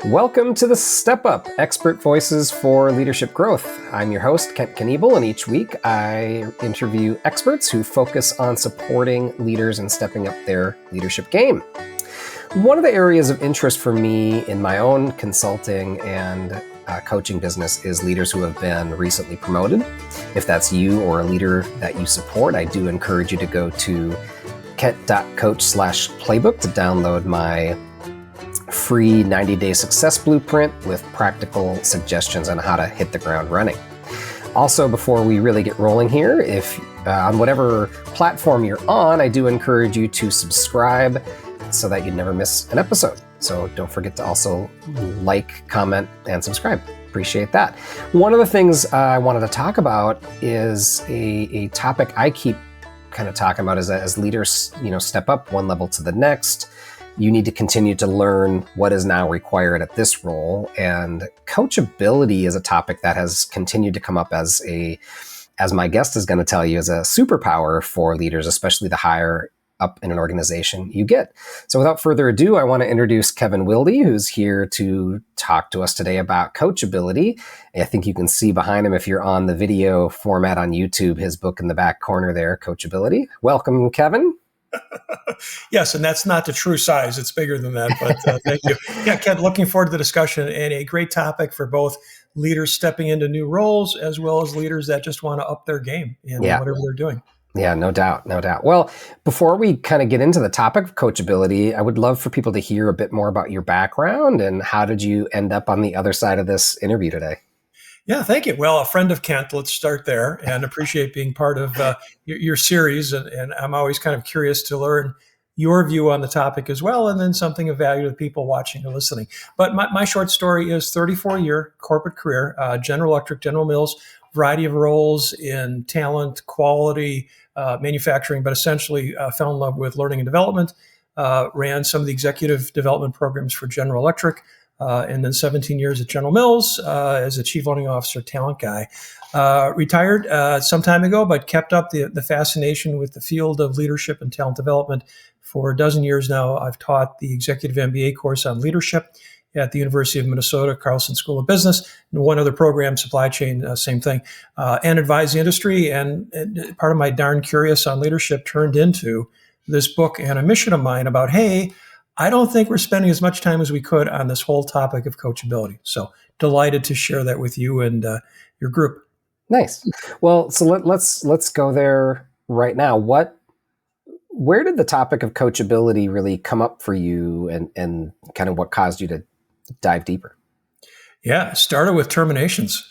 Welcome to the Step Up, Expert Voices for Leadership Growth. I'm your host, Kent Kniebel, and each week I interview experts who focus on supporting leaders and stepping up their leadership game. One of the areas of interest for me in my own consulting and coaching business is leaders who have been recently promoted. If that's you or a leader that you support, I do encourage you to go to kent.coach/playbook to download my free 90-day success blueprint with practical suggestions on how to hit the ground running. Also, before we really get rolling here, if on whatever platform you're on, I do encourage you to subscribe so that you never miss an episode. So don't forget to also like, comment, and subscribe. Appreciate that. One of the things I wanted to talk about is a topic I keep kind of talking about is that as leaders, step up one level to the next, you need to continue to learn what is now required at this role. And coachability is a topic that has continued to come up as my guest is going to tell you, as a superpower for leaders, especially the higher up in an organization you get. So without further ado, I want to introduce Kevin Wilde, who's here to talk to us today about coachability. I think you can see behind him, if you're on the video format on YouTube, his book in the back corner there, Coachability. Welcome, Kevin. Yes, and that's not the true size. It's bigger than that, but thank you. Yeah, Ken, looking forward to the discussion, and a great topic for both leaders stepping into new roles as well as leaders that just want to up their game in whatever they're doing. Yeah, no doubt. Well, before we kind of get into the topic of coachability, I would love for people to hear a bit more about your background and how did you end up on the other side of this interview today? Yeah, thank you. Well, a friend of Kent, let's start there, and appreciate being part of your series. And I'm always kind of curious to learn your view on the topic as well, and then something of value to the people watching or listening. But my short story is 34-year corporate career, General Electric, General Mills, variety of roles in talent, quality, manufacturing, but essentially fell in love with learning and development, ran some of the executive development programs for General Electric, and then 17 years at General Mills as a chief learning officer, talent guy. Retired some time ago, but kept up the fascination with the field of leadership and talent development for a dozen years now. I've taught the executive MBA course on leadership at the University of Minnesota, Carlson School of Business, and one other program, supply chain, same thing, and advise the industry. And part of my darn curious on leadership turned into this book and a mission of mine about, hey, I don't think we're spending as much time as we could on this whole topic of coachability. So delighted to share that with you and your group. Nice. Well, so let's go there right now. Where did the topic of coachability really come up for you, and kind of what caused you to dive deeper? Yeah, started with terminations.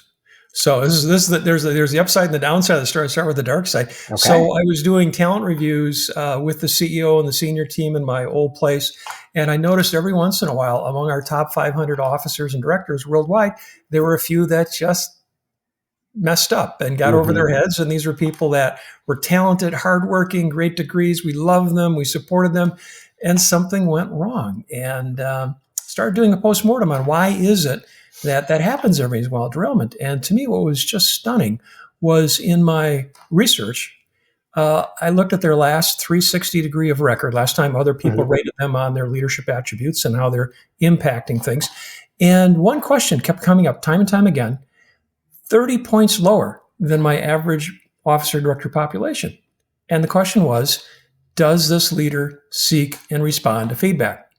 So there's the upside and the downside of the story. I start with the dark side. Okay. So I was doing talent reviews with the CEO and the senior team in my old place, and I noticed every once in a while among our top 500 officers and directors worldwide, there were a few that just messed up and got over their heads. And these were people that were talented, hardworking, great degrees. We loved them, we supported them, and something went wrong. And started doing a postmortem on why is it that happens every once in a while, derailment. And to me, what was just stunning was in my research, I looked at their last 360 degree of record, last time other people rated them on their leadership attributes and how they're impacting things. And one question kept coming up time and time again, 30 points lower than my average officer director population. And the question was, does this leader seek and respond to feedback?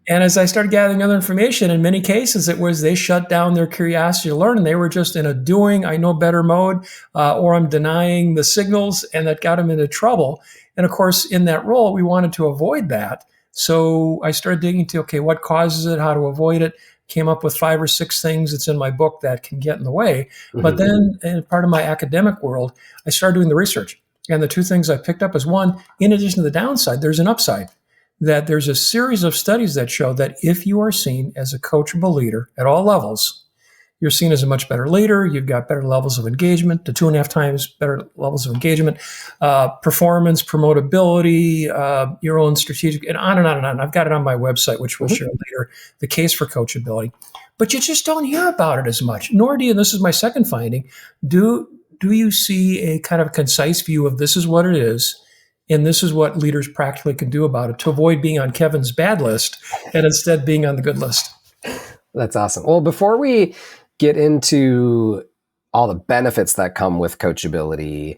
And as I started gathering other information, in many cases, it was they shut down their curiosity to learn, and they were just in a doing, I know better mode, or I'm denying the signals, and that got them into trouble. And of course, in that role, we wanted to avoid that. So I started digging into, okay, what causes it, how to avoid it, came up with 5 or 6 things that's in my book that can get in the way. But then, in part of my academic world, I started doing the research. And the 2 things I picked up is, one, in addition to the downside, there's an upside. That there's a series of studies that show that if you are seen as a coachable leader at all levels, you're seen as a much better leader. You've got better levels of engagement, to 2.5 times better levels of engagement, performance, promotability, your own strategic, and on and on and on. I've got it on my website, which we'll share later, the case for coachability. But you just don't hear about it as much, nor do you, and this is my second finding, do you see a kind of concise view of this is what it is, And this is what leaders practically can do about it to avoid being on Kevin's bad list and instead being on the good list. That's awesome. Well, before we get into all the benefits that come with coachability,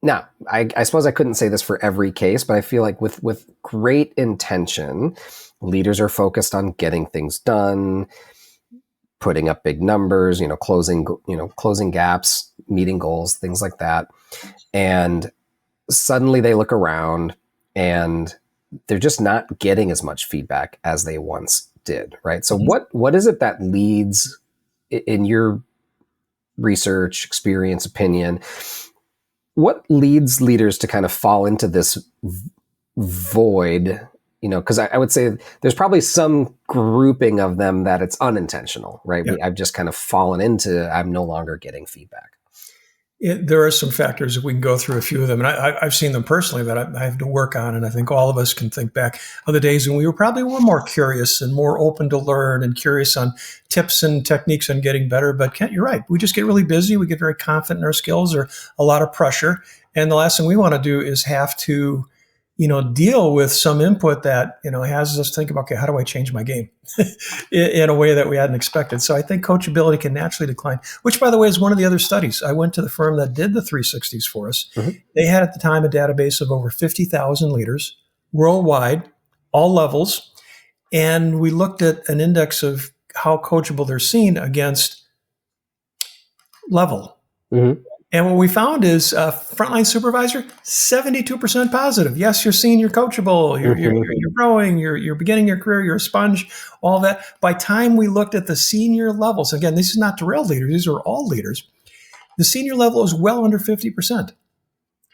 now, I suppose I couldn't say this for every case, but I feel like with great intention, leaders are focused on getting things done, putting up big numbers, closing gaps, meeting goals, things like that. And suddenly they look around and they're just not getting as much feedback as they once did, right? So what is it that leads, in your research, experience, opinion, what leads leaders to kind of fall into this void? Because I would say there's probably some grouping of them that it's unintentional, right? Yeah. I've just kind of fallen into, I'm no longer getting feedback. There are some factors that we can go through a few of them, and I've seen them personally that I have to work on. And I think all of us can think back of the days when we were more curious and more open to learn and curious on tips and techniques on getting better. But Kent, you're right. We just get really busy. We get very confident in our skills, or a lot of pressure. And the last thing we want to do is have to, deal with some input that, has us think about, okay, how do I change my game in a way that we hadn't expected? So I think coachability can naturally decline, which, by the way, is one of the other studies. I went to the firm that did the 360s for us. Mm-hmm. They had at the time a database of over 50,000 leaders worldwide, all levels. And we looked at an index of how coachable they're seen against level. Mm-hmm. And what we found is frontline supervisor, 72% positive. Yes, you're seen, you're coachable, you're growing, you're beginning your career, you're a sponge, all that. By time we looked at the senior levels, again, this is not derailed leaders, these are all leaders. The senior level is well under 50%.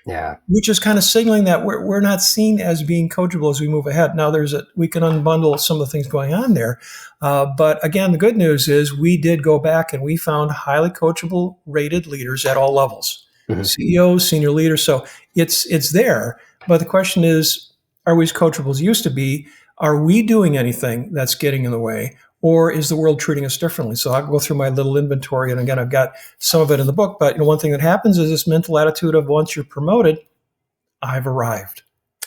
Yeah. Which is kind of signaling that we're not seen as being coachable as we move ahead. Now, we can unbundle some of the things going on there. But again, the good news is we did go back and we found highly coachable rated leaders at all levels, mm-hmm. CEOs, senior leaders. So it's there. But the question is, are we as coachable as used to be? Are we doing anything that's getting in the way? Or is the world treating us differently? So I'll go through my little inventory. And again, I've got some of it in the book. But one thing that happens is this mental attitude of once you're promoted, I've arrived.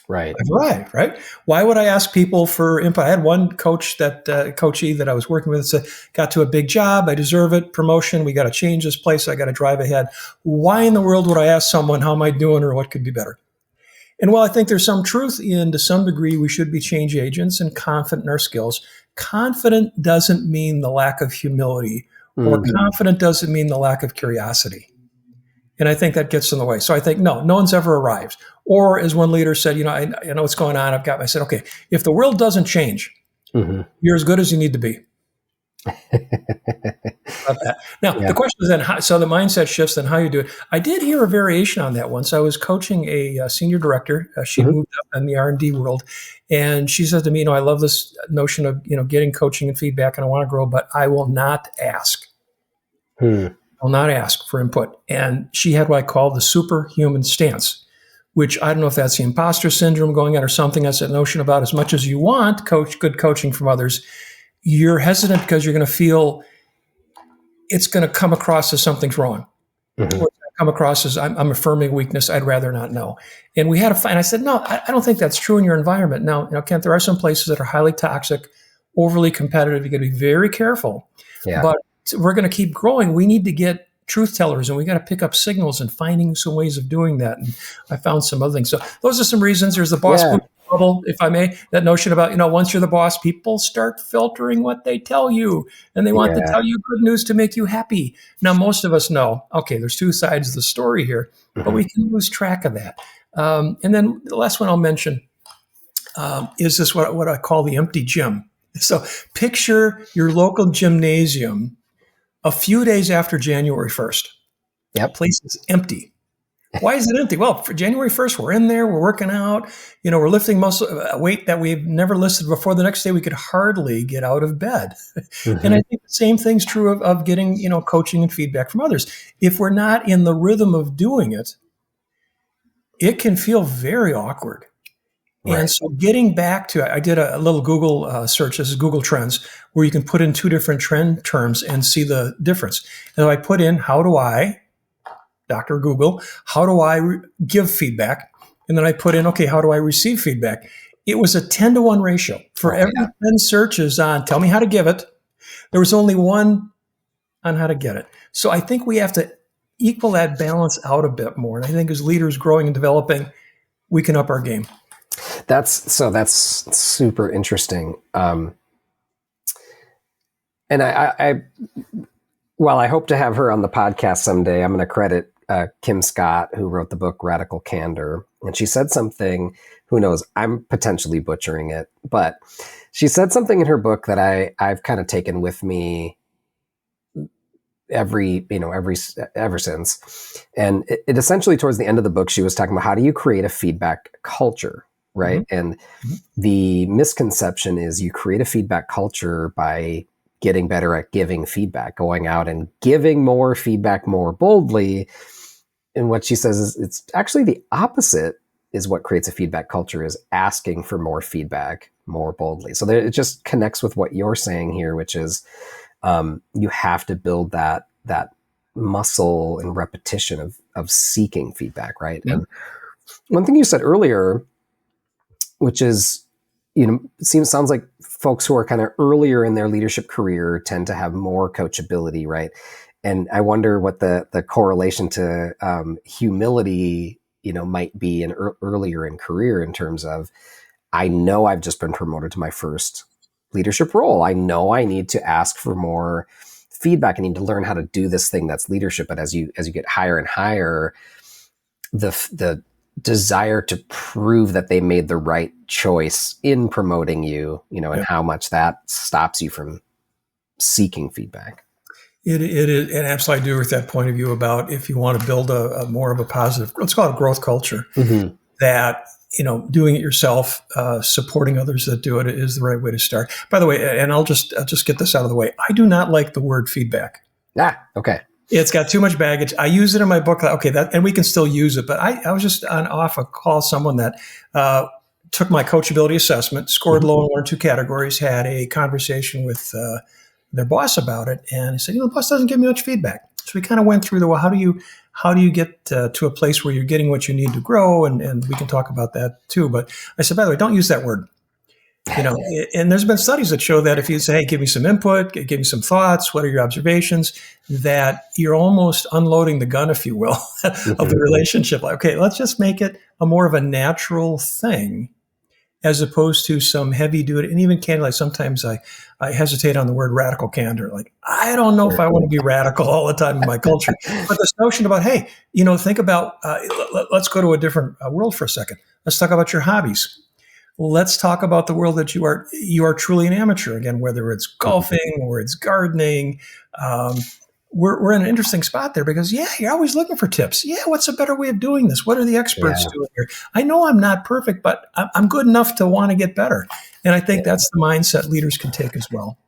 Right. I've arrived, right? Why would I ask people for input? I had one coachee that I was working with said, got to a big job. I deserve it. Promotion. We got to change this place. I got to drive ahead. Why in the world would I ask someone, how am I doing or what could be better? And while I think there's some truth in, to some degree, we should be change agents and confident in our skills, confident doesn't mean the lack of humility, or confident doesn't mean the lack of curiosity. And I think that gets in the way. So I think, no one's ever arrived. Or as one leader said, I know what's going on. I said, okay, if the world doesn't change, you're as good as you need to be. Now, the question is then, so the mindset shifts, then how you do it. I did hear a variation on that once. I was coaching a senior director. She moved up in the R&D world. And she said to me, I love this notion of, getting coaching and feedback, and I want to grow, but I will not ask. I will not ask for input. And she had what I call the superhuman stance, which I don't know if that's the imposter syndrome going on or something. That's that notion about as much as you want good coaching from others, you're hesitant because you're going to feel it's going to come across as something's wrong. Or it's going to come across as I'm affirming weakness. I'd rather not know. And we had a fight. And I said, no, I don't think that's true in your environment. Now, Kent, there are some places that are highly toxic, overly competitive. You got to be very careful. Yeah. But we're going to keep growing. We need to get truth tellers, and we got to pick up signals and finding some ways of doing that. And I found some other things. So those are some reasons. There's the boss bubble, if I may, that notion about, once you're the boss, people start filtering what they tell you, and they want to tell you good news to make you happy. Now, most of us know, okay, there's two sides of the story here, but we can lose track of that. And then the last one I'll mention is this, what I call the empty gym. So picture your local gymnasium a few days after January 1st. That place is empty. Why is it empty? Well, for January 1st, we're in there, we're working out, we're lifting weight that we've never lifted before. The next day, we could hardly get out of bed. And I think the same thing's true of getting, coaching and feedback from others. If we're not in the rhythm of doing it, it can feel very awkward. Right. And so getting back to, I did a little Google search, this is Google Trends, where you can put in two different trend terms and see the difference. And I put in, how do I Dr. Google, how do I give feedback? And then I put in, okay, how do I receive feedback? it was a 10-to-1 ratio. For every 10 searches on tell me how to give it, there was only one on how to get it. So I think we have to equal that balance out a bit more. And I think as leaders growing and developing, we can up our game. That's super interesting. And while I hope to have her on the podcast someday, I'm going to credit Kim Scott, who wrote the book Radical Candor. And she said something, who knows, I'm potentially butchering it, but she said something in her book that I've kind of taken with me ever since. And it essentially, towards the end of the book, she was talking about how do you create a feedback culture, right? Mm-hmm. And the misconception is you create a feedback culture by getting better at giving feedback, going out and giving more feedback more boldly. And what she says is it's actually the opposite is what creates a feedback culture, is asking for more feedback more boldly. So it just connects with what you're saying here, which is you have to build that muscle and repetition of seeking feedback, right? Yeah. And one thing you said earlier, which is, sounds like folks who are kind of earlier in their leadership career tend to have more coachability, right? And I wonder what the correlation to humility, might be earlier in career, in terms of, I know I've just been promoted to my first leadership role. I know I need to ask for more feedback. I need to learn how to do this thing that's leadership. But as you get higher and higher, the desire to prove that they made the right choice in promoting you, and how much that stops you from seeking feedback. It is, and absolutely I do with that point of view about if you want to build a more of a positive, let's call it a growth culture, mm-hmm. that, doing it yourself, supporting others that do it is the right way to start. By the way, and I'll just get this out of the way. I do not like the word feedback. Okay. It's got too much baggage. I use it in my book. Okay, and we can still use it. But I was just off a call someone that took my coachability assessment, scored mm-hmm. low in one or two categories, had a conversation with their boss about it, and he said, the boss doesn't give me much feedback. So we kind of went through how do you get to a place where you're getting what you need to grow, and we can talk about that too. But I said, by the way, don't use that word. And there's been studies that show that if you say, hey, give me some input, give me some thoughts, what are your observations, that you're almost unloading the gun, if you will, mm-hmm. of the relationship. Like, okay, let's just make it a more of a natural thing, as opposed to some heavy duty. And even candidly, sometimes I hesitate on the word radical candor. Like, I don't know if I want to be radical all the time in my culture. But this notion about, hey, think about, let's go to a different world for a second. Let's talk about your hobbies. Let's talk about the world that you are truly an amateur again, whether it's golfing or it's gardening. We're in an interesting spot there because, you're always looking for tips. What's a better way of doing this? What are the experts doing here? I know I'm not perfect, but I'm good enough to want to get better. And I think that's the mindset leaders can take as well.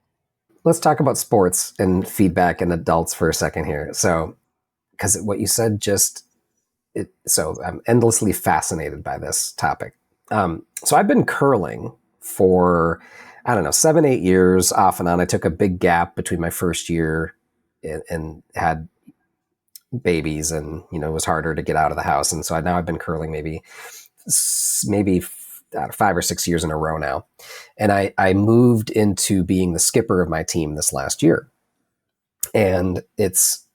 Let's talk about sports and feedback and adults for a second here. So, because what you said so I'm endlessly fascinated by this topic. So I've been curling for, 7-8 years off and on. I took a big gap between my first year and had babies, and, it was harder to get out of the house. And so now I've been curling maybe 5 or 6 years in a row now. And I moved into being the skipper of my team this last year. And it's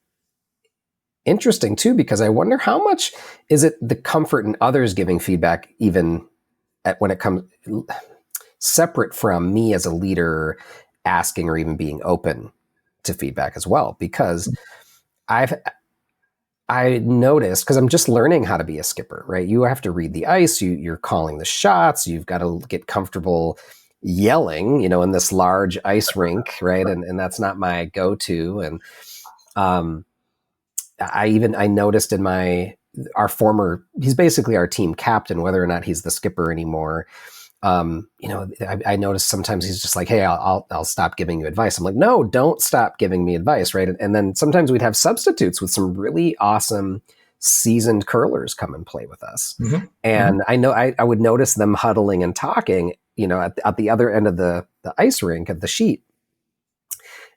interesting too, because I wonder how much is it the comfort in others giving feedback, even when it comes separate from me as a leader asking or even being open to feedback as well, because I noticed, because I'm just learning how to be a skipper, right? You have to read the ice, you're calling the shots, you've got to get comfortable yelling, in this large ice rink, right? And that's not my go-to. And I noticed in he's basically our team captain, whether or not he's the skipper anymore. I noticed sometimes he's just like, hey, I'll stop giving you advice. I'm like, no, don't stop giving me advice. Right. And then sometimes we'd have substitutes with some really awesome seasoned curlers come and play with us. Mm-hmm. And I know I would notice them huddling and talking, at the other end of the ice rink of the sheet.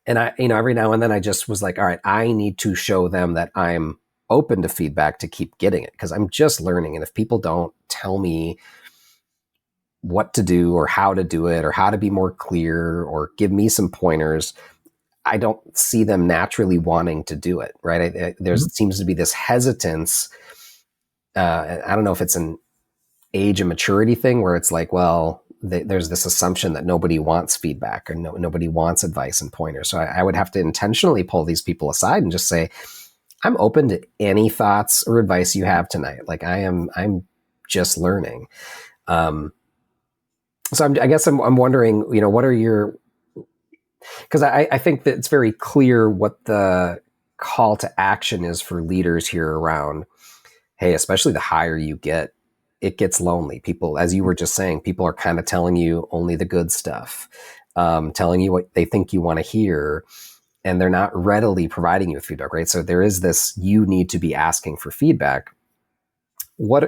And I, every now and then I just was like, all right, I need to show them that I'm open to feedback to keep getting it, because I'm just learning. And if people don't tell me what to do or how to do it or how to be more clear or give me some pointers, I don't see them naturally wanting to do it, right? There seems to be this hesitance. I don't know if it's an age and maturity thing where it's like, well, there's this assumption that nobody wants feedback or nobody wants advice and pointers. So I would have to intentionally pull these people aside and just say, I'm open to any thoughts or advice you have tonight. Like I'm just learning. So I guess I'm wondering, what are your, because I think that it's very clear what the call to action is for leaders here around, hey, especially the higher you get, it gets lonely. People, as you were just saying, people are kind of telling you only the good stuff, telling you what they think you want to hear, and they're not readily providing you with feedback, right? So there is this, you need to be asking for feedback. What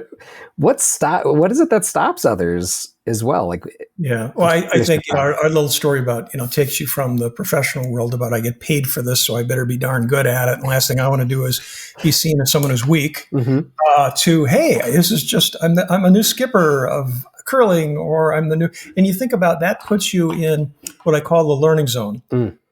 is it that stops others as well? Like, yeah, well, I think our little story about, takes you from the professional world about, I get paid for this, so I better be darn good at it. And the last thing I want to do is be seen as someone who's weak, to, hey, this is just, I'm a new skipper of curling, or I'm the new, and you think about that puts you in what I call the learning zone.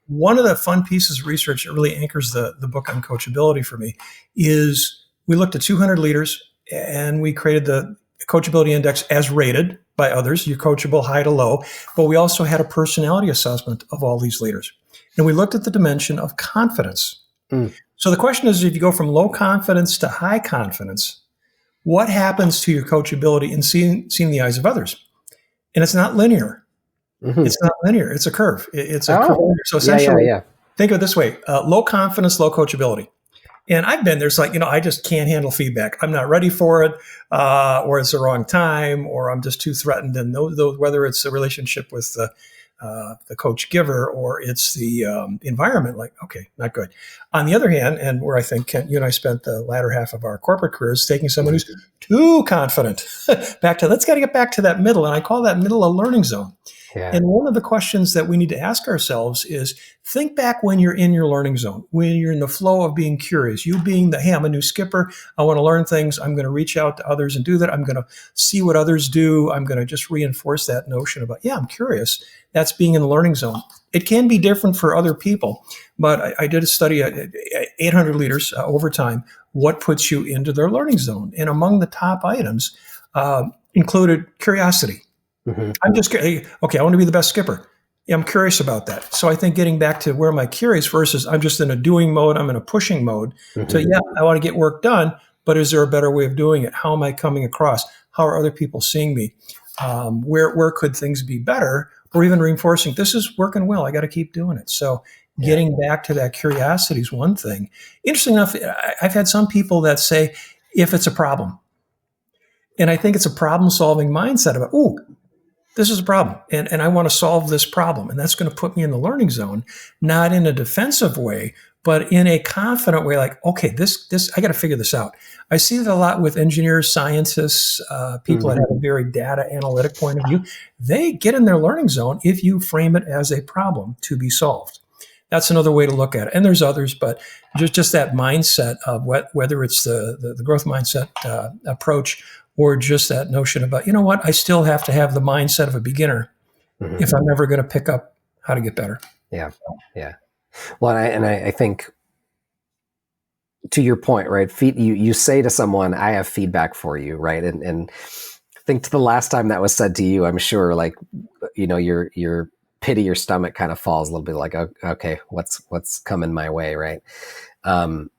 One of the fun pieces of research that really anchors the book on coachability for me is we looked at 200 leaders and we created the Coachability Index as rated by others. You're coachable, high to low. But we also had a personality assessment of all these leaders. And we looked at the dimension of confidence. So the question is, if you go from low confidence to high confidence, what happens to your coachability in seeing the eyes of others? And it's not linear. It's not linear. It's a curve. It's a curve. So essentially, think of it this way, low confidence, low coachability. And I've been there's like, I just can't handle feedback. I'm not ready for it, or it's the wrong time, or I'm just too threatened. And those whether it's a relationship with the coach giver or it's the environment, like, okay, not good. On the other hand, and where I think, Kent, you and I spent the latter half of our corporate careers, taking someone who's too confident let's got to get back to that middle. And I call that middle a learning zone. Yeah. And one of the questions that we need to ask ourselves is, think back when you're in your learning zone, when you're in the flow of being curious, you being hey, I'm a new skipper. I want to learn things. I'm going to reach out to others and do that. I'm going to see what others do. I'm going to just reinforce that notion about, I'm curious. That's being in the learning zone. It can be different for other people, but I did a study at 800 leaders over time. What puts you into their learning zone? And among the top items included curiosity. I'm just, okay, I want to be the best skipper. I'm curious about that. So I think getting back to where am I curious versus I'm just in a doing mode, I'm in a pushing mode. So I want to get work done, but is there a better way of doing it? How am I coming across? How are other people seeing me? Where could things be better? Or even reinforcing, this is working well, I got to keep doing it. So getting back to that curiosity is one thing. Interesting enough, I've had some people that say, if it's a problem, and I think it's a problem-solving mindset about, this is a problem, and I want to solve this problem. And that's going to put me in the learning zone, not in a defensive way, but in a confident way, like, okay, this I got to figure this out. I see that a lot with engineers, scientists, people that have a very data analytic point of view. They get in their learning zone if you frame it as a problem to be solved. That's another way to look at it. And there's others, but just that mindset of whether it's the growth mindset approach, or just that notion about, I still have to have the mindset of a beginner if I'm ever going to pick up how to get better. Yeah. Well, I think to your point, right? You say to someone, I have feedback for you, right? And I think to the last time that was said to you, I'm sure, like, your pit of your stomach kind of falls a little bit, like, okay, what's coming my way, right? And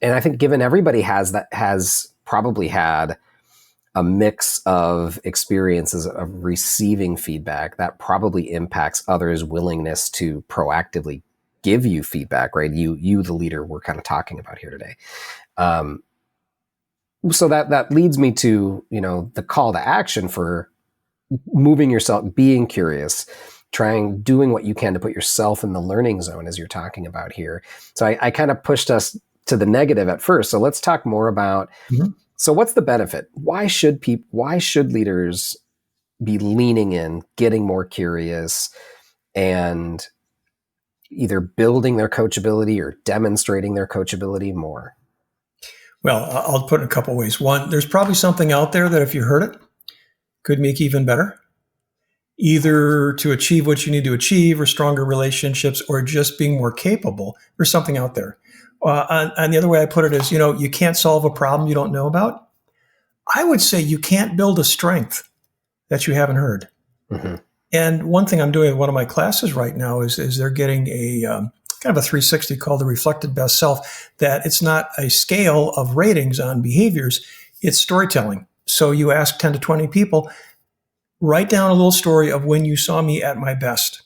I think given everybody has probably had a mix of experiences of receiving feedback, that probably impacts others' willingness to proactively give you feedback, right? You, the leader, we're kind of talking about here today. So that leads me to, the call to action for moving yourself, being curious, doing what you can to put yourself in the learning zone, as you're talking about here. So I kind of pushed us to the negative at first. So let's talk more about, so what's the benefit? Why should leaders be leaning in, getting more curious, and either building their coachability or demonstrating their coachability more? Well, I'll put it in a couple of ways. One, there's probably something out there that if you heard it, could make even better. either to achieve what you need to achieve or stronger relationships or just being more capable. There's something out there. And the other way I put it is, you can't solve a problem you don't know about. I would say you can't build a strength that you haven't heard. Mm-hmm. And one thing I'm doing in one of my classes right now is they're getting a kind of a 360 called the reflected best self, that it's not a scale of ratings on behaviors, it's storytelling. So you ask 10 to 20 people, write down a little story of when you saw me at my best.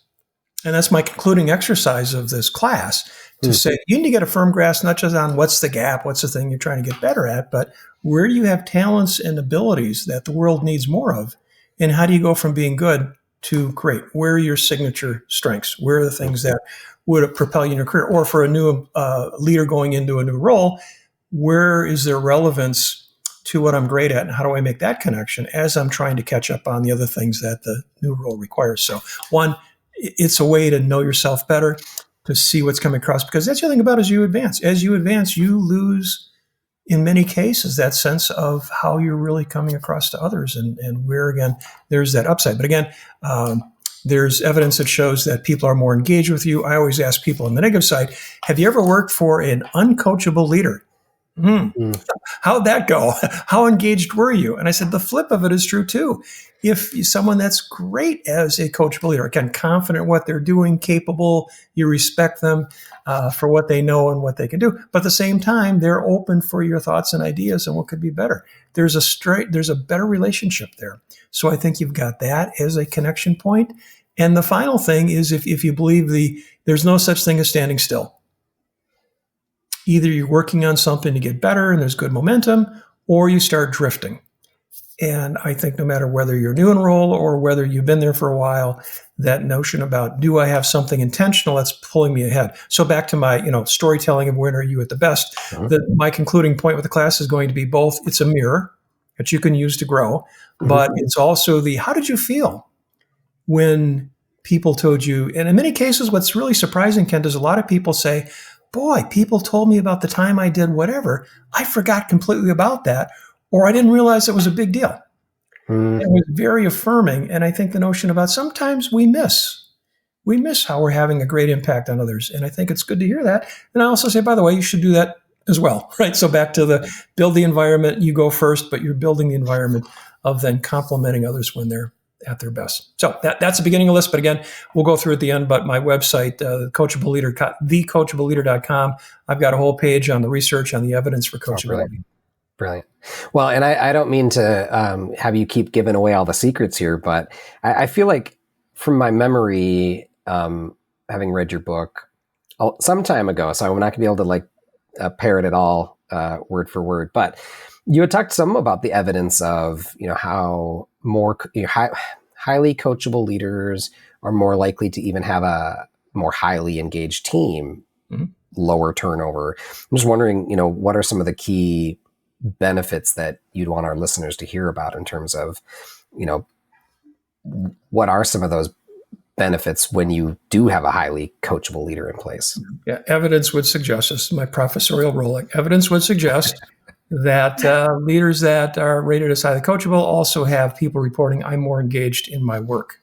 And that's my concluding exercise of this class, to say you need to get a firm grasp, not just on what's the gap, what's the thing you're trying to get better at, but where do you have talents and abilities that the world needs more of? And how do you go from being good to great? Where are your signature strengths? Where are the things that would propel you in your career? Or for a new leader going into a new role, where is there relevance to what I'm great at, and how do I make that connection as I'm trying to catch up on the other things that the new role requires? So one, it's a way to know yourself better, to see what's coming across, because that's the other thing about as you advance. As you advance, you lose, in many cases, that sense of how you're really coming across to others, and where, again, there's that upside. But again, there's evidence that shows that people are more engaged with you. I always ask people on the negative side, have you ever worked for an uncoachable leader? How'd that go? How engaged were you? And I said, the flip of it is true too. If someone that's great as a coachable leader, again, confident in what they're doing, capable, you respect them for what they know and what they can do. But at the same time, they're open for your thoughts and ideas and what could be better. There's a better relationship there. So I think you've got that as a connection point. And the final thing is, if you believe there's no such thing as standing still. Either you're working on something to get better and there's good momentum, or you start drifting. And I think no matter whether you're new in role or whether you've been there for a while, that notion about, do I have something intentional that's pulling me ahead? So back to my, storytelling of when are you at the best, my concluding point with the class is going to be both, it's a mirror that you can use to grow, but it's also how did you feel when people told you? And in many cases, what's really surprising, Kent, is a lot of people say, boy, people told me about the time I did whatever. I forgot completely about that, or I didn't realize it was a big deal. It was very affirming. And I think the notion about sometimes we miss how we're having a great impact on others. And I think it's good to hear that. And I also say, by the way, you should do that as well, right? So back to build the environment, you go first, but you're building the environment of then complimenting others when they're at their best. So that's the beginning of the list. But again, we'll go through at the end. But my website, Coachable Leader, thecoachability.com, I've got a whole page on the research, on the evidence for coachability. Brilliant. Well, and I don't mean to have you keep giving away all the secrets here, but I feel like from my memory, having read your book some time ago, so I'm not going to be able to parrot it all word for word, but you had talked some about the evidence of, how more highly coachable leaders are more likely to even have a more highly engaged team, lower turnover. I'm just wondering, what are some of the key benefits that you'd want our listeners to hear about in terms of, what are some of those benefits when you do have a highly coachable leader in place? Yeah, evidence would suggest, this is my professorial role, evidence would suggest that leaders that are rated as highly coachable also have people reporting, I'm more engaged in my work.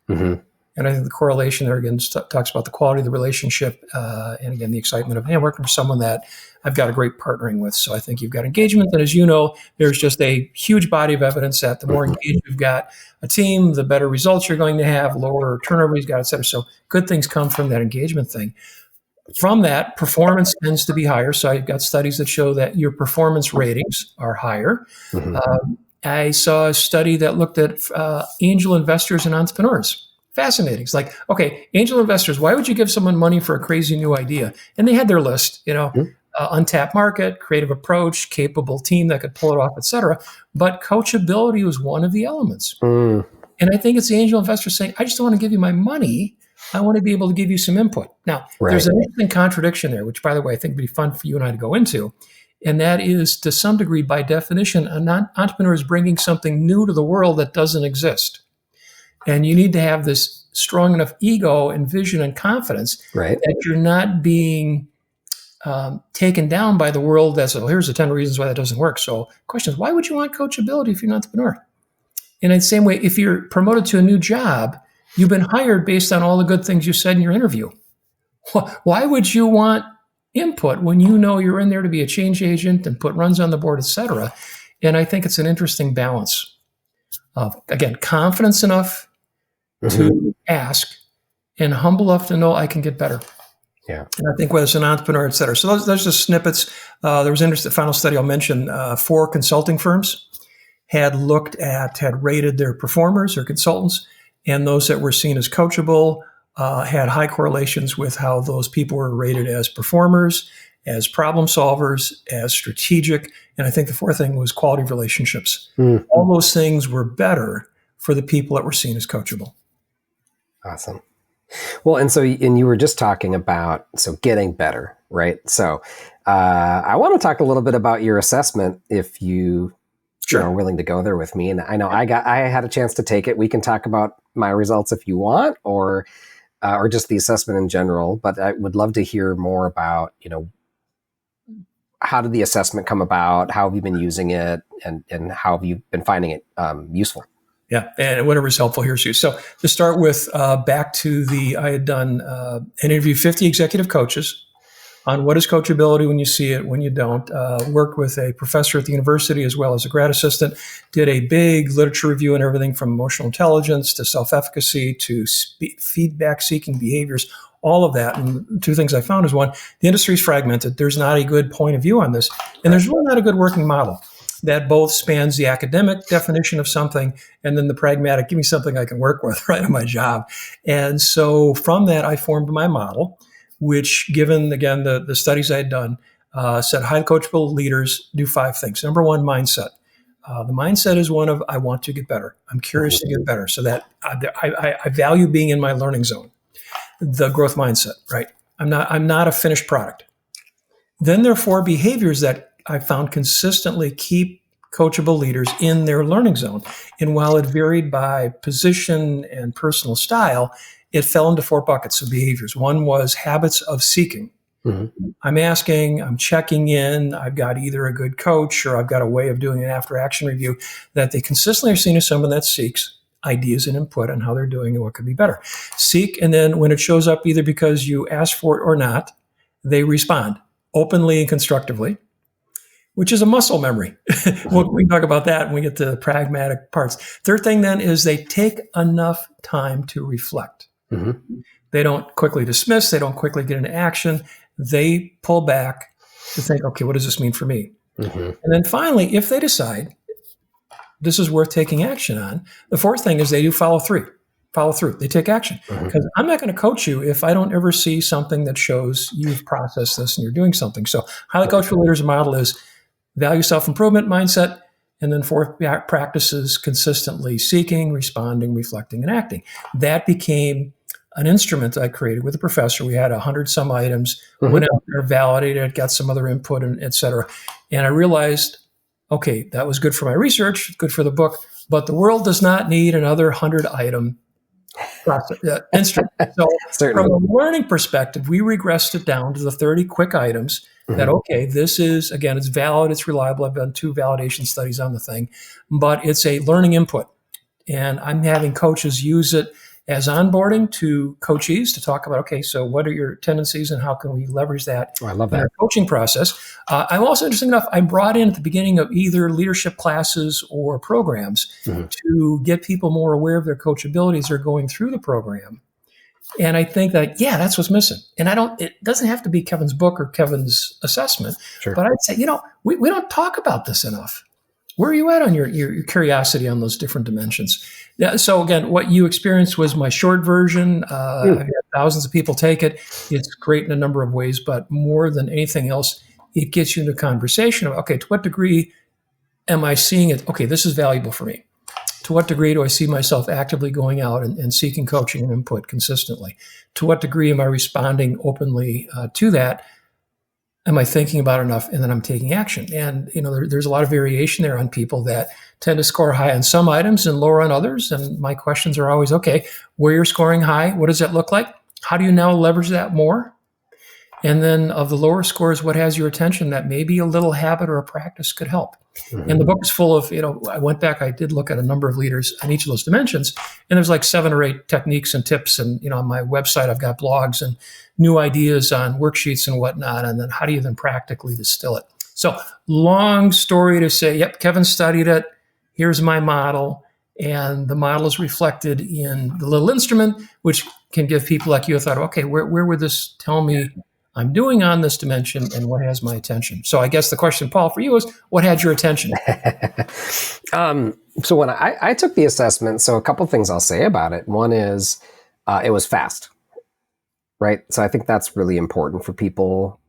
And I think the correlation there, again, talks about the quality of the relationship and, again, the excitement of, hey, I'm working for someone that I've got a great partnering with. So I think you've got engagement. And as you know, there's just a huge body of evidence that the more engaged you've got a team, the better results you're going to have, lower turnover you've got, et cetera. So good things come from that engagement thing. From that, performance tends to be higher. So I've got studies that show that your performance ratings are higher. I saw a study that looked at angel investors and entrepreneurs. Fascinating. It's like, okay, angel investors, why would you give someone money for a crazy new idea? And they had their list, untapped market, creative approach, capable team that could pull it off, et cetera. But coachability was one of the elements. And I think it's the angel investor saying, I just don't want to give you my money. I want to be able to give you some input. Now, there's an interesting contradiction there, which, by the way, I think would be fun for you and I to go into. And that is, to some degree, by definition, an entrepreneur is bringing something new to the world that doesn't exist. And you need to have this strong enough ego and vision and confidence that you're not being taken down by the world that says, here's the 10 reasons why that doesn't work. So the question is, why would you want coachability if you're an entrepreneur? And in the same way, if you're promoted to a new job, You've been hired based on all the good things you said in your interview. Why would you want input when you know you're in there to be a change agent and put runs on the board, et cetera? And I think it's an interesting balance of, again, confidence enough to ask and humble enough to know I can get better. Yeah. And I think whether it's an entrepreneur, et cetera. So those just snippets. There was an interesting final study I'll mention. 4 consulting firms had rated their performers or consultants, and those that were seen as coachable had high correlations with how those people were rated as performers, as problem solvers, as strategic. And I think the fourth thing was quality of relationships. All those things were better for the people that were seen as coachable. Awesome. Well, and you were just talking about, getting better, right? So I want to talk a little bit about your assessment if you are willing to go there with me. And I know I had a chance to take it. We can talk about my results if you want, or just the assessment in general, but I would love to hear more about, how did the assessment come about? How have you been using it, and how have you been finding it useful? Yeah, and whatever is helpful here too. So to start with, back to I had done an interview 50 executive coaches on what is coachability when you see it, when you don't. Worked with a professor at the university as well as a grad assistant. Did a big literature review and everything from emotional intelligence to self-efficacy to feedback-seeking behaviors, all of that. And 2 things I found is, one, the industry is fragmented. There's not a good point of view on this. And there's really not a good working model that both spans the academic definition of something and then the pragmatic, give me something I can work with right on my job. And so from that, I formed my model, which, given, again, the studies I had done, said highly coachable leaders do 5 things. Number 1, mindset. The mindset is one of, I want to get better. I'm curious to get better. So that I value being in my learning zone. The growth mindset, right? I'm not a finished product. Then there are 4 behaviors that I found consistently keep coachable leaders in their learning zone. And while it varied by position and personal style, it fell into 4 buckets of behaviors. One was habits of seeking. I'm asking, I'm checking in, I've got either a good coach or I've got a way of doing an after action review, that they consistently are seen as someone that seeks ideas and input on how they're doing and what could be better. Seek, and then when it shows up, either because you ask for it or not, they respond openly and constructively, which is a muscle memory. We can talk about that when we get to the pragmatic parts. Third thing then is they take enough time to reflect. They don't quickly dismiss. They don't quickly get into action. They pull back to think, okay, what does this mean for me? And then finally, if they decide this is worth taking action on, the fourth thing is they do follow through. They take action. Because I'm not going to coach you if I don't ever see something that shows you've processed this and you're doing something. So highly coachable leaders model is value self-improvement mindset, and then 4 practices consistently seeking, responding, reflecting, and acting. That became an instrument I created with a professor. We had 100 some items, went out there, validated, got some other input, and et cetera. And I realized, okay, that was good for my research, good for the book, but the world does not need another 100 item instrument. So from a learning perspective, we regressed it down to the 30 quick items that, okay, this is, again, it's valid, it's reliable. I've done 2 validation studies on the thing, but it's a learning input. And I'm having coaches use it as onboarding to coachees to talk about, okay, so what are your tendencies and how can we leverage that I love that. in our coaching process? I'm also, interesting enough, I brought in at the beginning of either leadership classes or programs to get people more aware of their coachability as they're going through the program. And I think that, that's what's missing. And it doesn't have to be Kevin's book or Kevin's assessment, but I'd say, we don't talk about this enough. Where are you at on your curiosity on those different dimensions? Yeah, so again, what you experienced was my short version. I've had thousands of people take it. It's great in a number of ways, but more than anything else, it gets you into conversation of, okay, to what degree am I seeing it? Okay, this is valuable for me. To what degree do I see myself actively going out and seeking coaching and input consistently? To what degree am I responding openly to that? Am I thinking about it enough? And then I'm taking action. And, there's a lot of variation there on people that tend to score high on some items and lower on others. And my questions are always, okay, where you're scoring high, what does that look like? How do you now leverage that more? And then of the lower scores, what has your attention that maybe a little habit or a practice could help? Mm-hmm. And the book is full of, I went back, I did look at a number of leaders on each of those dimensions, and there's like 7 or 8 techniques and tips. And, on my website, I've got blogs and new ideas on worksheets and whatnot. And then how do you then practically distill it? So long story to say, yep, Kevin studied it. Here's my model. And the model is reflected in the little instrument, which can give people like you a thought, okay, where would this tell me I'm doing on this dimension and what has my attention? So I guess the question, Paul, for you is, what had your attention? So when I took the assessment, so a couple of things I'll say about it. One is it was fast, right? So I think that's really important for people.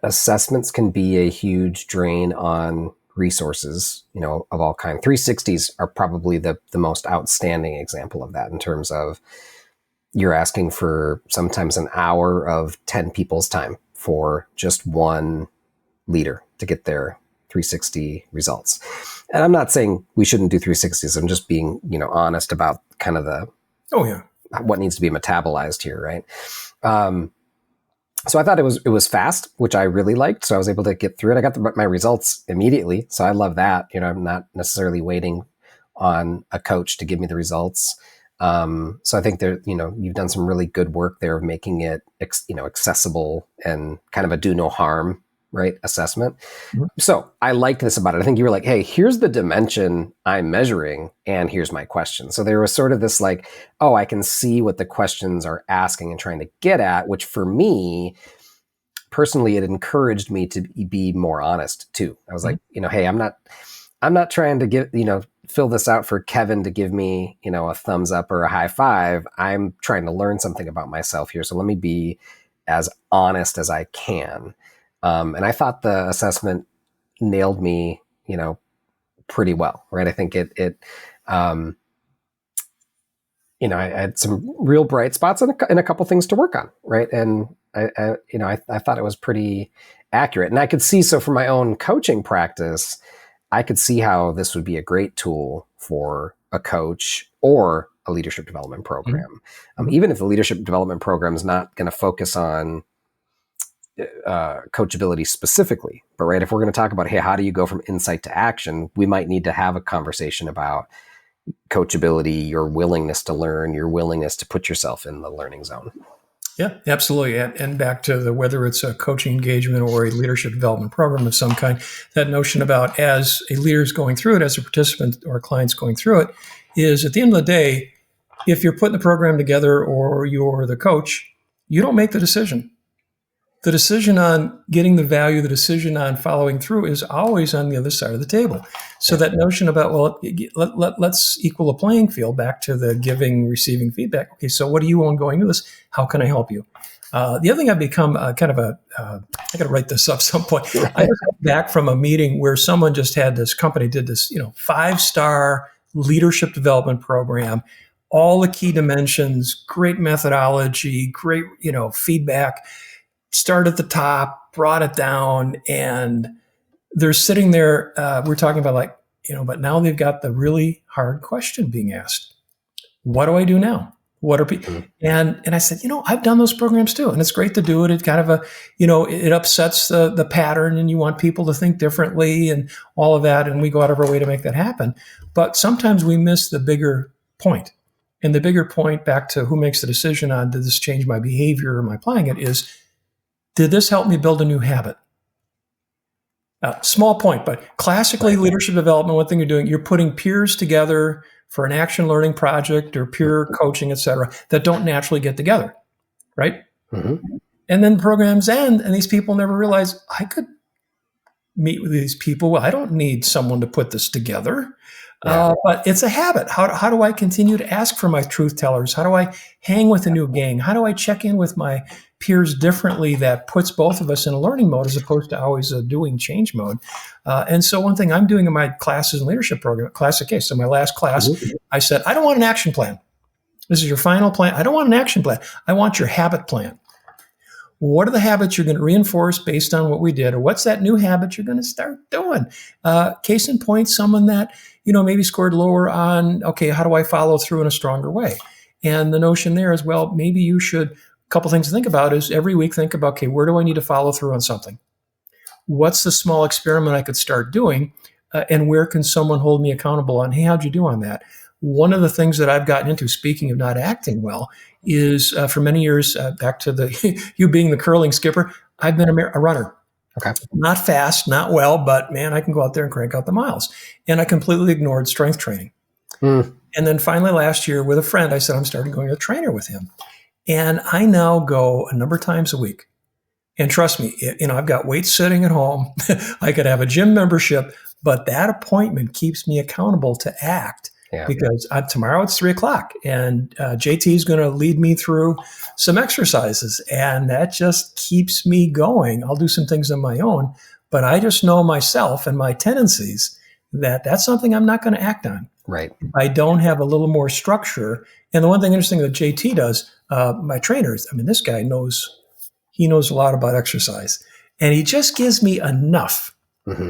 Assessments can be a huge drain on resources, of all kinds. 360s are probably the most outstanding example of that in terms of you're asking for sometimes an hour of 10 people's time for just one leader to get their 360 results. And I'm not saying we shouldn't do 360s. I'm just being, honest about kind of what needs to be metabolized here, right? So I thought it was fast, which I really liked. So I was able to get through it. I got my results immediately. So I love that. I'm not necessarily waiting on a coach to give me the results. So I think there, you've done some really good work there of making it, accessible and kind of a do no harm, right, assessment. Mm-hmm. So I liked this about it. I think you were like, hey, here's the dimension I'm measuring and here's my question. So there was sort of this like, oh, I can see what the questions are asking and trying to get at, which for me, personally, it encouraged me to be more honest too. I was like, hey, I'm not trying to get, fill this out for Kevin to give me, a thumbs up or a high five. I'm trying to learn something about myself here. So let me be as honest as I can. And I thought the assessment nailed me, pretty well, right? I think I had some real bright spots and a couple things to work on, right? And I thought it was pretty accurate. And I could see, so for my own coaching practice, I could see how this would be a great tool for a coach or a leadership development program. Mm-hmm. Even if the leadership development program is not going to focus on coachability specifically, but right, if we're going to talk about, hey, how do you go from insight to action, we might need to have a conversation about coachability, your willingness to learn, your willingness to put yourself in the learning zone. Yeah, absolutely. And back to whether it's a coaching engagement or a leadership development program of some kind, that notion about as a leader is going through it, as a participant or a client's going through it, is at the end of the day, if you're putting the program together or you're the coach, you don't make the decision. The decision on getting the value, the decision on following through is always on the other side of the table. So that notion about, well, let's equal a playing field, back to the giving, receiving feedback. Okay, so what do you want going into this? How can I help you? The other thing I've become kind of I got to write this up some point. I just got back from a meeting where someone just had this company did this, 5-star leadership development program, all the key dimensions, great methodology, great, feedback. Start at the top, brought it down, and they're sitting there. We're talking about but now they've got the really hard question being asked. What do I do now? What are people? And I said, I've done those programs too, and it's great to do it. It's kind of it upsets the pattern, and you want people to think differently and all of that, and we go out of our way to make that happen. But sometimes we miss the bigger point. And the bigger point, back to who makes the decision on, did this change my behavior or am I applying it, is, did this help me build a new habit? Small point, but classically leadership development, one thing you're putting peers together for an action learning project or peer coaching, et cetera, that don't naturally get together, right? Mm-hmm. And then programs end and these people never realize, I could meet with these people. Well, I don't need someone to put this together. Yeah. But it's a habit. How do I continue to ask for my truth tellers? How do I hang with a new gang? How do I check in with my peers differently that puts both of us in a learning mode as opposed to always a doing change mode? And so one thing I'm doing in my classes and leadership program, classic case. So my last class, I said, I don't want an action plan. This is your final plan. I don't want an action plan. I want your habit plan. What are the habits you're going to reinforce based on what we did? Or what's that new habit you're going to start doing? Case in point, someone that, maybe scored lower on, okay, how do I follow through in a stronger way? And the notion there is, well, maybe you should couple things to think about is every week think about, okay, where do I need to follow through on something? What's the small experiment I could start doing? And where can someone hold me accountable on, hey, how'd you do on that? One of the things that I've gotten into, speaking of not acting well, is for many years, back to the you being the curling skipper, I've been a runner. Okay. Not fast, not well, but man, I can go out there and crank out the miles. And I completely ignored strength training. And then finally last year with a friend, I said, I'm starting going to a trainer with him. And I now go a number of times a week. And trust me, I've got weights sitting at home. I could have a gym membership, but that appointment keeps me accountable to act. Yeah. Because tomorrow it's 3:00 and JT is going to lead me through some exercises, and that just keeps me going. I'll do some things on my own, but I just know myself and my tendencies that that's something I'm not going to act on. Right. I don't have a little more structure. And the one thing interesting that JT does, my trainers, this guy knows a lot about exercise, and he just gives me enough. Mm-hmm.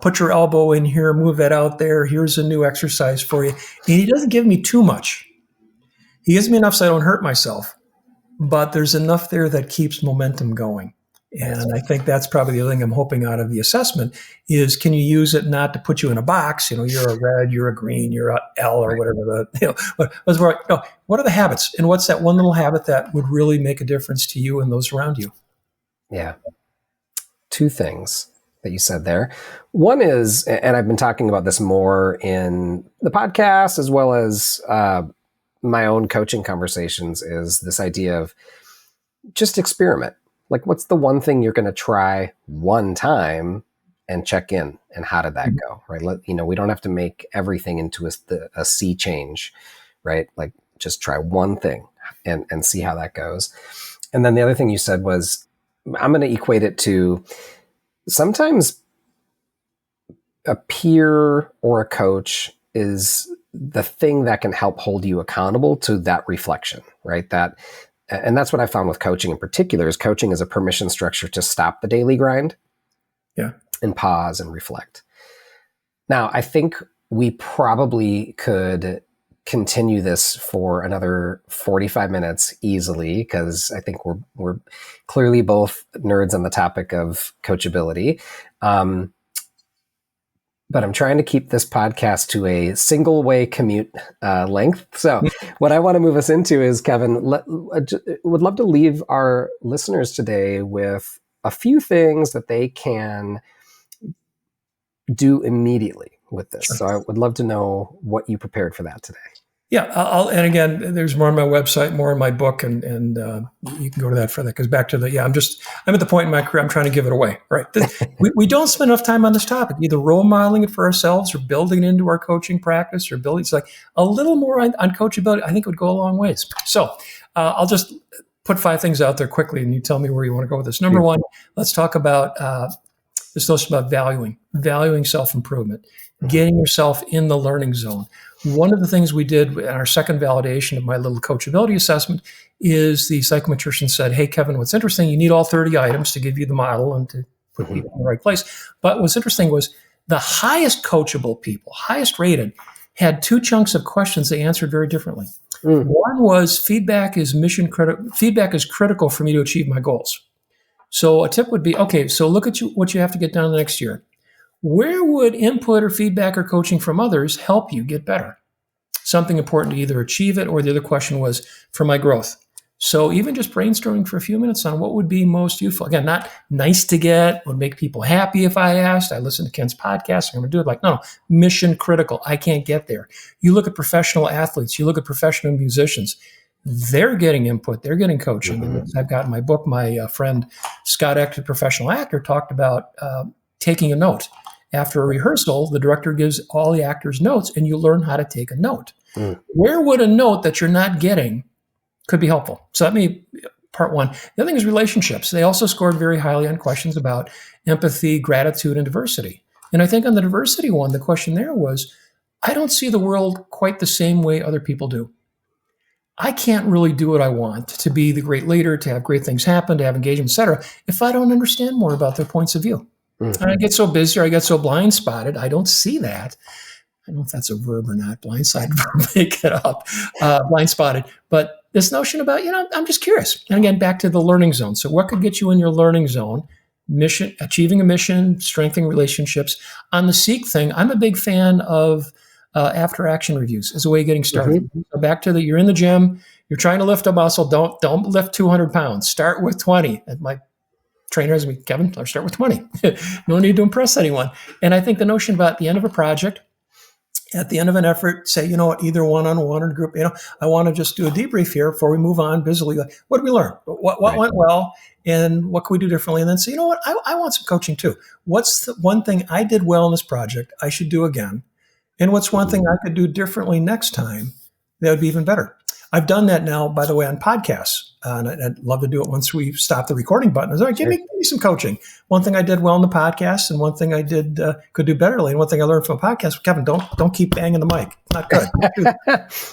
Put your elbow in here, move that out there. Here's a new exercise for you. And he doesn't give me too much. He gives me enough so I don't hurt myself, but there's enough there that keeps momentum going. And I think that's probably the other thing I'm hoping out of the assessment is, can you use it not to put you in a box? You're a red, you're a green, you're a L or whatever. What are the habits? And what's that one little habit that would really make a difference to you and those around you? Yeah. Two things that you said there. One is, and I've been talking about this more in the podcast as well as my own coaching conversations, is this idea of just experiment. Like, what's the one thing you're going to try one time and check in, and how did that go? Right. We don't have to make everything into a sea change, right? Like, just try one thing and see how that goes. And then the other thing you said was, I'm going to equate it to, sometimes a peer or a coach is the thing that can help hold you accountable to that reflection, right? And that's what I found with coaching in particular, is coaching is a permission structure to stop the daily grind, and pause and reflect. Now, I think we probably could continue this for another 45 minutes easily, because I think we're clearly both nerds on the topic of coachability. But I'm trying to keep this podcast to a single way commute length. So what I want to move us into is, Kevin, would love to leave our listeners today with a few things that they can do immediately with this. Sure. So I would love to know what you prepared for that today. Yeah, and again, there's more on my website, more in my book, and you can go to that for that. Because back to I'm at the point in my career, I'm trying to give it away, right? We don't spend enough time on this topic, either role modeling it for ourselves or building it into our coaching practice, or building, it's like a little more on coachability. I think it would go a long ways. So I'll just put 5 things out there quickly, and you tell me where you want to go with this. Number 1, let's talk about this notion about valuing self-improvement, getting yourself in the learning zone. One of the things we did in our second validation of my little coachability assessment is the psychometrician said, hey, Kevin, what's interesting, you need all 30 items to give you the model and to put people in the right place. But what's interesting was the highest coachable people, highest rated, had 2 chunks of questions they answered very differently. One was feedback is critical for me to achieve my goals. So a tip would be, okay, so look at what you have to get done the next year. Where would input or feedback or coaching from others help you get better? Something important to either achieve it, or the other question was for my growth. So even just brainstorming for a few minutes on what would be most useful. Again, not nice to get, would make people happy if I asked. I listened to Ken's podcast, I'm going to do it. Like, no, mission critical. I can't get there. You look at professional athletes, you look at professional musicians, they're getting input, they're getting coaching. And as I've got in my book, my friend Scott Eck, a professional actor, talked about taking a note. After a rehearsal, the director gives all the actors notes, and you learn how to take a note. Where would a note that you're not getting could be helpful? So part 1. The other thing is relationships. They also scored very highly on questions about empathy, gratitude, and diversity. And I think on the diversity one, the question there was, I don't see the world quite the same way other people do. I can't really do what I want, to be the great leader, to have great things happen, to have engagement, et cetera, if I don't understand more about their points of view. And I get so busy, or I get so blind spotted, I don't see that. I don't know if that's a verb or not, blindsided verb, make it up, blind spotted. But this notion about, I'm just curious. And again, back to the learning zone. So what could get you in your learning zone? Mission, achieving a mission, strengthening relationships. On the Seek thing, I'm a big fan of after action reviews as a way of getting started. Mm-hmm. So back to you're in the gym, you're trying to lift a muscle. Don't lift 200 pounds. Start with 20. And my trainer has me, Kevin, I'll start with 20. No need to impress anyone. And I think the notion about the end of a project, at the end of an effort, say, either one-on-one or group, I want to just do a debrief here before we move on busily. Like, what did we learn? What went well? And what can we do differently? And then say, I want some coaching too. What's the one thing I did well in this project I should do again? And what's one thing I could do differently next time that would be even better? I've done that now, by the way, on podcasts. And I'd love to do it once we stop the recording button. I was like, give me some coaching. One thing I did well in the podcast, and one thing I did could do betterly, and one thing I learned from a podcast. Kevin, don't keep banging the mic. It's not good.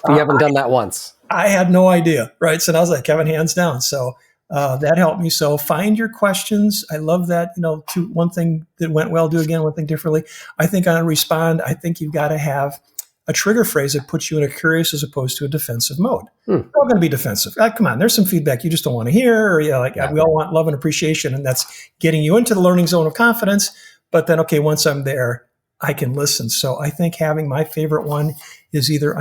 You haven't done that once. I had no idea, right? So I was like, Kevin, hands down. So that helped me. So find your questions. I love that. One thing that went well, do again, one thing differently. I think on Respond, I think you've got to have a trigger phrase that puts you in a curious as opposed to a defensive mode. We're all going to be defensive. Come on, there's some feedback you just don't want to hear. Or, we all want love and appreciation, and that's getting you into the learning zone of confidence. But then, okay, once I'm there, I can listen. So I think having my favorite one is either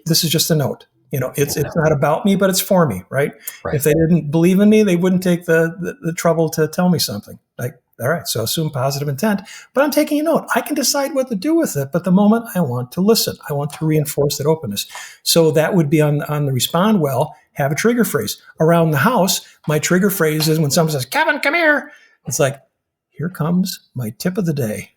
this is just a note. It's not about me, but it's for me, right? If they didn't believe in me, they wouldn't take the trouble to tell me something. Like, all right, so assume positive intent, but I'm taking a note. I can decide what to do with it, but the moment I want to listen, I want to reinforce that openness. So that would be on the Respond well, have a trigger phrase. Around the house, my trigger phrase is when someone says, Kevin, come here. It's like, here comes my tip of the day.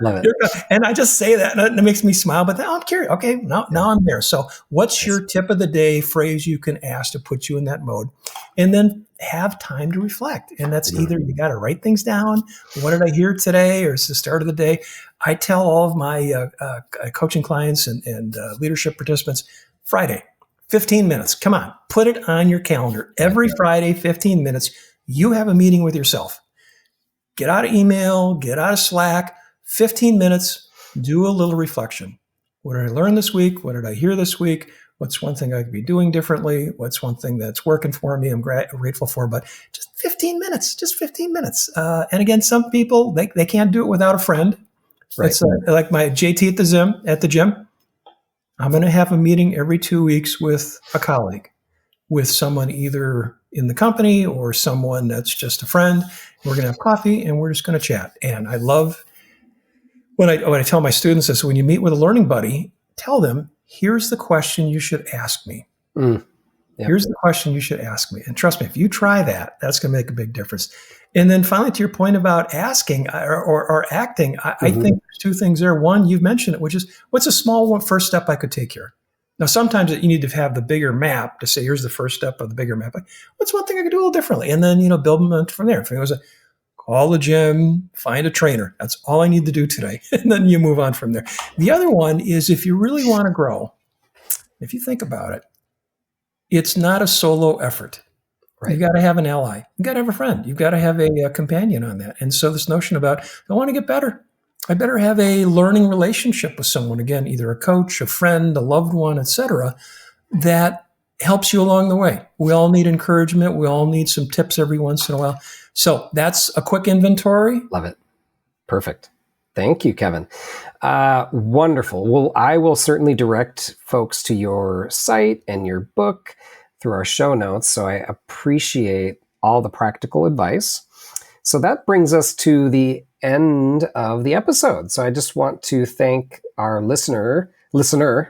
Love it. And I just say that, and it makes me smile. But now I'm curious. Okay, now I'm there. So, what's your tip of the day phrase you can ask to put you in that mode, and then have time to reflect. And that's either you got to write things down. What did I hear today, or it's the start of the day. I tell all of my coaching clients and leadership participants, Friday, 15 minutes. Come on, put it on your calendar. Every Friday, 15 minutes. You have a meeting with yourself. Get out of email, get out of Slack, 15 minutes, do a little reflection. What did I learn this week? What did I hear this week? What's one thing I could be doing differently? What's one thing that's working for me I'm grateful for? But just 15 minutes, And again, some people, they can't do it without a friend. Right. It's like my JT at the gym. I'm going to have a meeting every 2 weeks with a colleague, with someone either in the company or someone that's just a friend. We're going to have coffee and we're just going to chat. And I love when I tell my students this, when you meet with a learning buddy, tell them, here's the question you should ask me. Yep. Here's the question you should ask me. And trust me, if you try that, that's going to make a big difference. And then finally, to your point about asking or acting, I think there's two things there. One, you've mentioned it, which is, what's a small first step I could take here? Now, sometimes you need to have the bigger map to say, here's the first step of the bigger map. Like, what's one thing I could do a little differently? And then, build them from there. If it was call the gym, find a trainer. That's all I need to do today. And then you move on from there. The other one is, if you really want to grow, if you think about it, it's not a solo effort. Right. You've got to have an ally. You've got to have a friend. You've got to have a companion on that. And so this notion about, I want to get better. I better have a learning relationship with someone, again, either a coach, a friend, a loved one, etc., that helps you along the way. We all need encouragement. We all need some tips every once in a while. So that's a quick inventory. Love it. Perfect. Thank you, Kevin. Wonderful. Well, I will certainly direct folks to your site and your book through our show notes. So I appreciate all the practical advice. So that brings us to the end of the episode. So I just want to thank our listener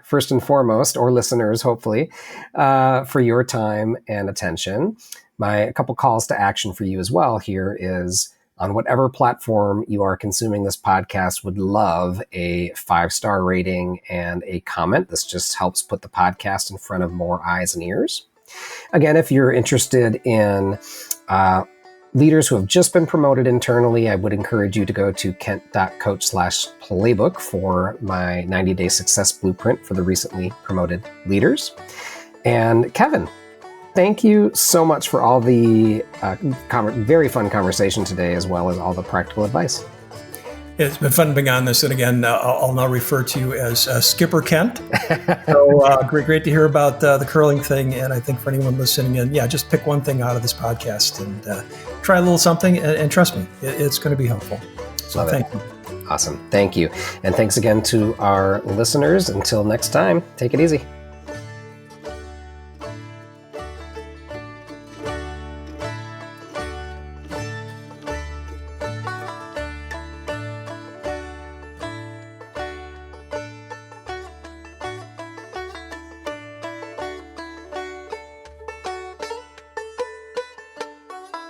first and foremost, or listeners, hopefully, for your time and attention. A couple calls to action for you as well here is, on whatever platform you are consuming this podcast, would love a 5-star rating and a comment. This just helps put the podcast in front of more eyes and ears. Again, if you're interested in leaders who have just been promoted internally, I would encourage you to go to kent.coach/playbook for my 90-day success blueprint for the recently promoted leaders. And Kevin, thank you so much for all the very fun conversation today, as well as all the practical advice. It's been fun being on this. And again, I'll now refer to you as Skipper Kent. So great to hear about the curling thing. And I think for anyone listening in, just pick one thing out of this podcast and try a little something. And trust me, it's going to be helpful. So thank you. Awesome. Thank you. And thanks again to our listeners. Until next time, take it easy.